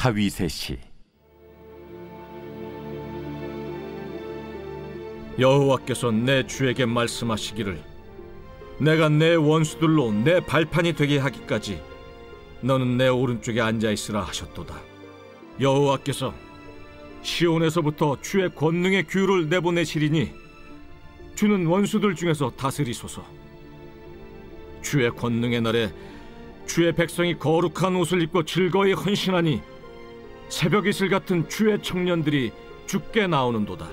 다윗의 시. 여호와께서 내 주에게 말씀하시기를 내가 내 원수들로 내 발판이 되게 하기까지 너는 내 오른쪽에 앉아있으라 하셨도다. 여호와께서 시온에서부터 주의 권능의 규를 내보내시리니 주는 원수들 중에서 다스리소서. 주의 권능의 날에 주의 백성이 거룩한 옷을 입고 즐거이 헌신하니 새벽 이슬 같은 주의 청년들이 주께 나오는도다.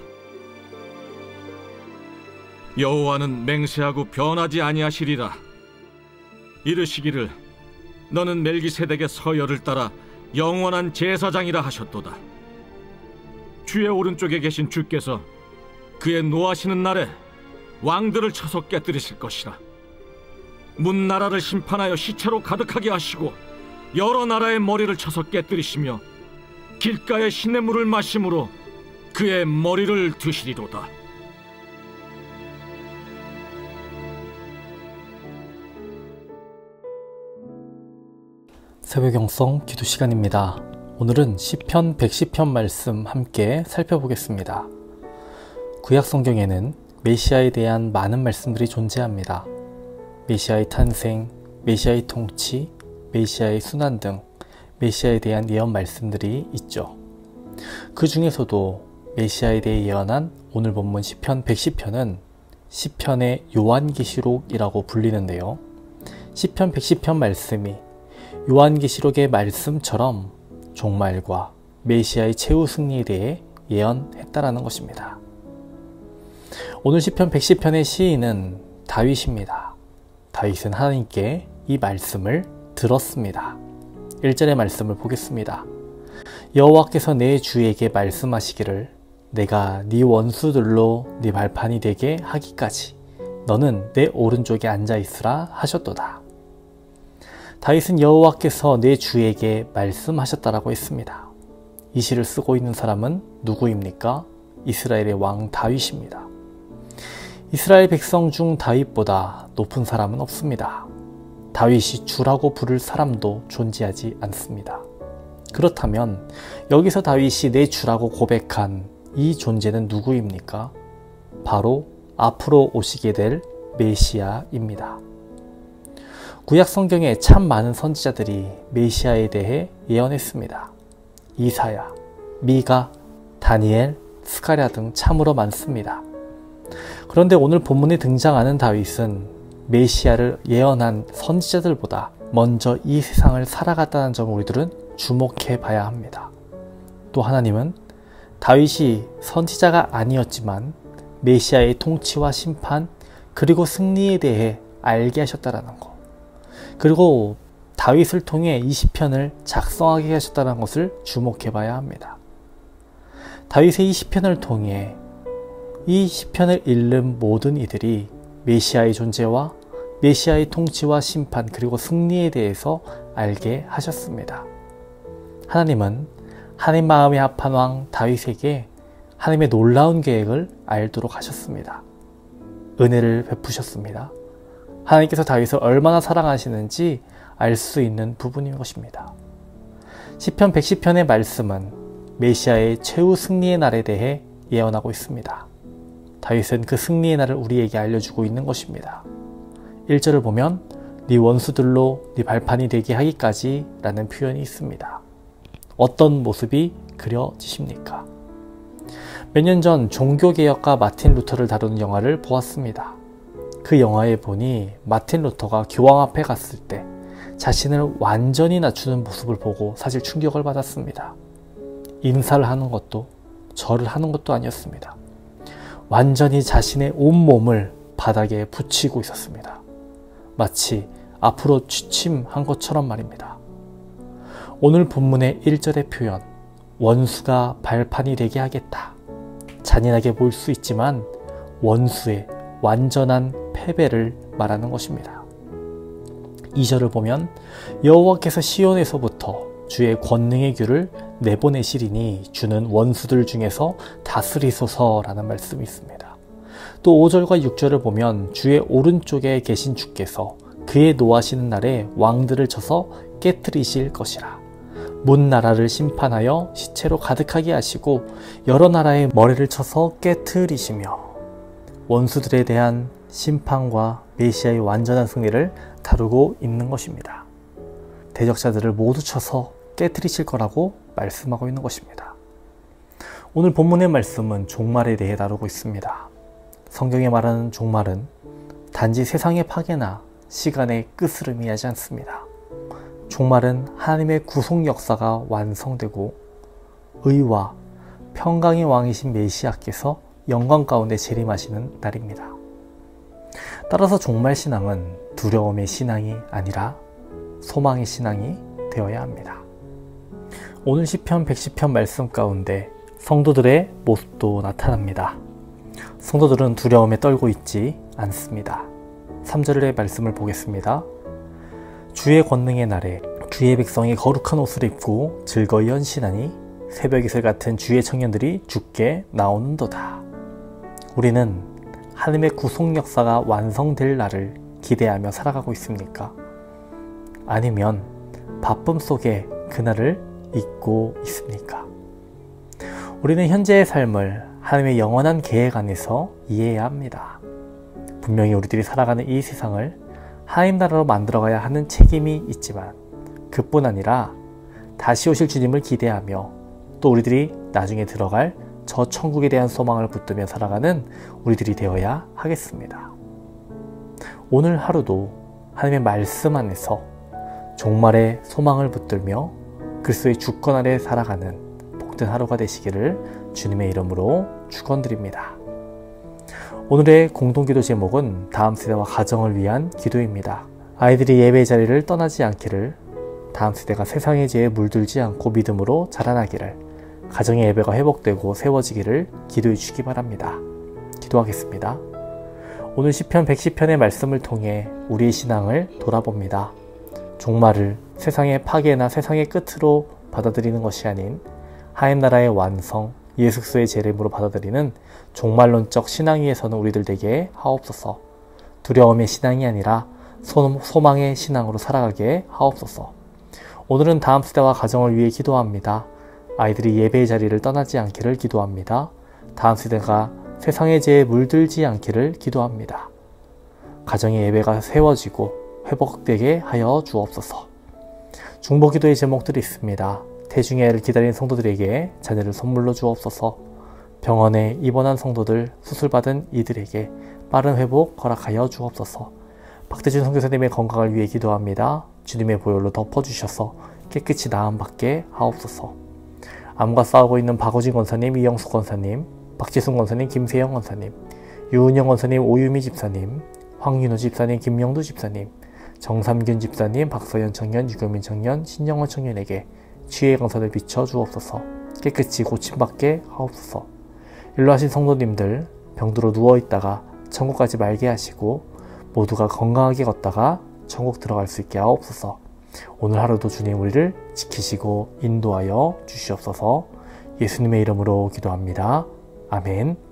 여호와는 맹세하고 변하지 아니하시리라. 이르시기를 너는 멜기세덱의 서열을 따라 영원한 제사장이라 하셨도다. 주의 오른쪽에 계신 주께서 그의 노하시는 날에 왕들을 쳐서 깨뜨리실 것이라. 문 나라를 심판하여 시체로 가득하게 하시고 여러 나라의 머리를 쳐서 깨뜨리시며 길가의 시냇물을 마심으로 그의 머리를 드시리로다. 새벽 영성 기도 시간입니다. 오늘은 시편 110편 말씀 함께 살펴보겠습니다. 구약 성경에는 메시아에 대한 많은 말씀들이 존재합니다. 메시아의 탄생, 메시아의 통치, 메시아의 순환 등 메시아에 대한 예언 말씀들이 있죠. 그 중에서도 메시아에 대해 예언한 오늘 본문 시편 110편은 시편의 요한계시록이라고 불리는데요. 시편 110편 말씀이 요한계시록의 말씀처럼 종말과 메시아의 최후 승리에 대해 예언했다라는 것입니다. 오늘 시편 110편의 시인은 다윗입니다. 다윗은 하나님께 이 말씀을 들었습니다. 1절의 말씀을 보겠습니다. 여호와께서 내 주에게 말씀하시기를 내가 네 원수들로 네 발판이 되게 하기까지 너는 내 오른쪽에 앉아있으라 하셨도다. 다윗은 여호와께서 내 주에게 말씀하셨다라고 했습니다. 이 시를 쓰고 있는 사람은 누구입니까? 이스라엘의 왕 다윗입니다. 이스라엘 백성 중 다윗보다 높은 사람은 없습니다. 다윗이 주라고 부를 사람도 존재하지 않습니다. 그렇다면 여기서 다윗이 내 주라고 고백한 이 존재는 누구입니까? 바로 앞으로 오시게 될 메시아입니다. 구약 성경에 참 많은 선지자들이 메시아에 대해 예언했습니다. 이사야, 미가, 다니엘, 스가랴 등 참으로 많습니다. 그런데 오늘 본문에 등장하는 다윗은 메시아를 예언한 선지자들보다 먼저 이 세상을 살아갔다는 점을 우리들은 주목해 봐야 합니다. 또 하나님은 다윗이 선지자가 아니었지만 메시아의 통치와 심판 그리고 승리에 대해 알게 하셨다는 것, 그리고 다윗을 통해 이 시편을 작성하게 하셨다는 것을 주목해 봐야 합니다. 다윗의 이 시편을 통해 이 시편을 읽는 모든 이들이 메시아의 존재와 메시아의 통치와 심판 그리고 승리에 대해서 알게 하셨습니다. 하나님은 하나님 마음에 합한 왕 다윗에게 하나님의 놀라운 계획을 알도록 하셨습니다. 은혜를 베푸셨습니다. 하나님께서 다윗을 얼마나 사랑하시는지 알 수 있는 부분인 것입니다. 시편 110편의 말씀은 메시아의 최후 승리의 날에 대해 예언하고 있습니다. 다윗은 그 승리의 날을 우리에게 알려주고 있는 것입니다. 1절을 보면 네 원수들로 네 발판이 되게 하기까지 라는 표현이 있습니다. 어떤 모습이 그려지십니까? 몇 년 전 종교개혁가 마틴 루터를 다루는 영화를 보았습니다. 그 영화에 보니 마틴 루터가 교황 앞에 갔을 때 자신을 완전히 낮추는 모습을 보고 사실 충격을 받았습니다. 인사를 하는 것도 절을 하는 것도 아니었습니다. 완전히 자신의 온몸을 바닥에 붙이고 있었습니다. 마치 앞으로 취침한 것처럼 말입니다. 오늘 본문의 1절의 표현, 원수가 발판이 되게 하겠다. 잔인하게 보일 수 있지만 원수의 완전한 패배를 말하는 것입니다. 2절을 보면 여호와께서 시온에서부터 주의 권능의 규를 내보내시리니 주는 원수들 중에서 다스리소서라는 말씀이 있습니다. 또 5절과 6절을 보면 주의 오른쪽에 계신 주께서 그의 노하시는 날에 왕들을 쳐서 깨뜨리실 것이라. 문 나라를 심판하여 시체로 가득하게 하시고 여러 나라의 머리를 쳐서 깨트리시며 원수들에 대한 심판과 메시아의 완전한 승리를 다루고 있는 것입니다. 대적자들을 모두 쳐서 깨트리실 거라고 말씀하고 있는 것입니다. 오늘 본문의 말씀은 종말에 대해 다루고 있습니다. 성경에 말하는 종말은 단지 세상의 파괴나 시간의 끝을 의미하지 않습니다. 종말은 하나님의 구속 역사가 완성되고 의와 평강의 왕이신 메시아께서 영광 가운데 재림하시는 날입니다. 따라서 종말 신앙은 두려움의 신앙이 아니라 소망의 신앙이 되어야 합니다. 오늘 시편 110편 말씀 가운데 성도들의 모습도 나타납니다. 성도들은 두려움에 떨고 있지 않습니다. 3절의 말씀을 보겠습니다. 주의 권능의 날에 주의 백성이 거룩한 옷을 입고 즐거이 헌신하니 새벽 이슬 같은 주의 청년들이 주께 나오는도다. 우리는 하나님의 구속 역사가 완성될 날을 기대하며 살아가고 있습니까? 아니면 바쁨 속에 그날을 잊고 있습니까? 우리는 현재의 삶을 하나님의 영원한 계획 안에서 이해해야 합니다. 분명히 우리들이 살아가는 이 세상을 하나님 나라로 만들어가야 하는 책임이 있지만 그뿐 아니라 다시 오실 주님을 기대하며 또 우리들이 나중에 들어갈 저 천국에 대한 소망을 붙들며 살아가는 우리들이 되어야 하겠습니다. 오늘 하루도 하나님의 말씀 안에서 종말의 소망을 붙들며 그리스도의 주권 아래 살아가는 복된 하루가 되시기를 주님의 이름으로 축원드립니다. 오늘의 공동기도 제목은 다음 세대와 가정을 위한 기도입니다. 아이들이 예배 자리를 떠나지 않기를, 다음 세대가 세상의 죄에 물들지 않고 믿음으로 자라나기를, 가정의 예배가 회복되고 세워지기를 기도해 주시기 바랍니다. 기도하겠습니다. 오늘 시편 110편의 말씀을 통해 우리의 신앙을 돌아봅니다. 종말을 세상의 파괴나 세상의 끝으로 받아들이는 것이 아닌 하나님 나라의 완성, 예수 그리스도의 재림으로 받아들이는 종말론적 신앙 위에 서는 우리들 되게 하옵소서. 두려움의 신앙이 아니라 소망의 신앙으로 살아가게 하옵소서. 오늘은 다음 세대와 가정을 위해 기도합니다. 아이들이 예배의 자리를 떠나지 않기를 기도합니다. 다음 세대가 세상의 죄에 물들지 않기를 기도합니다. 가정의 예배가 세워지고 회복되게 하여 주옵소서. 중보기도의 제목들이 있습니다. 태중의 애를 기다리는 성도들에게 자녀를 선물로 주옵소서. 병원에 입원한 성도들, 수술받은 이들에게 빠른 회복 허락하여 주옵소서. 박대준 선교사님의 건강을 위해 기도합니다. 주님의 보혈로 덮어주셔서 깨끗이 나음받게 하옵소서. 암과 싸우고 있는 박우진 권사님, 이영수 권사님, 박지순 권사님, 김세영 권사님, 유은영 권사님, 오유미 집사님, 황윤호 집사님, 김영두 집사님, 정삼균 집사님, 박서연 청년, 유교민 청년, 신영원 청년에게 지혜의 강산을 비춰 주옵소서. 깨끗이 고침받게 하옵소서. 일로 하신 성도님들, 병들어 누워있다가 천국까지 말게 하시고 모두가 건강하게 걷다가 천국 들어갈 수 있게 하옵소서. 오늘 하루도 주님 우리를 지키시고 인도하여 주시옵소서. 예수님의 이름으로 기도합니다. 아멘.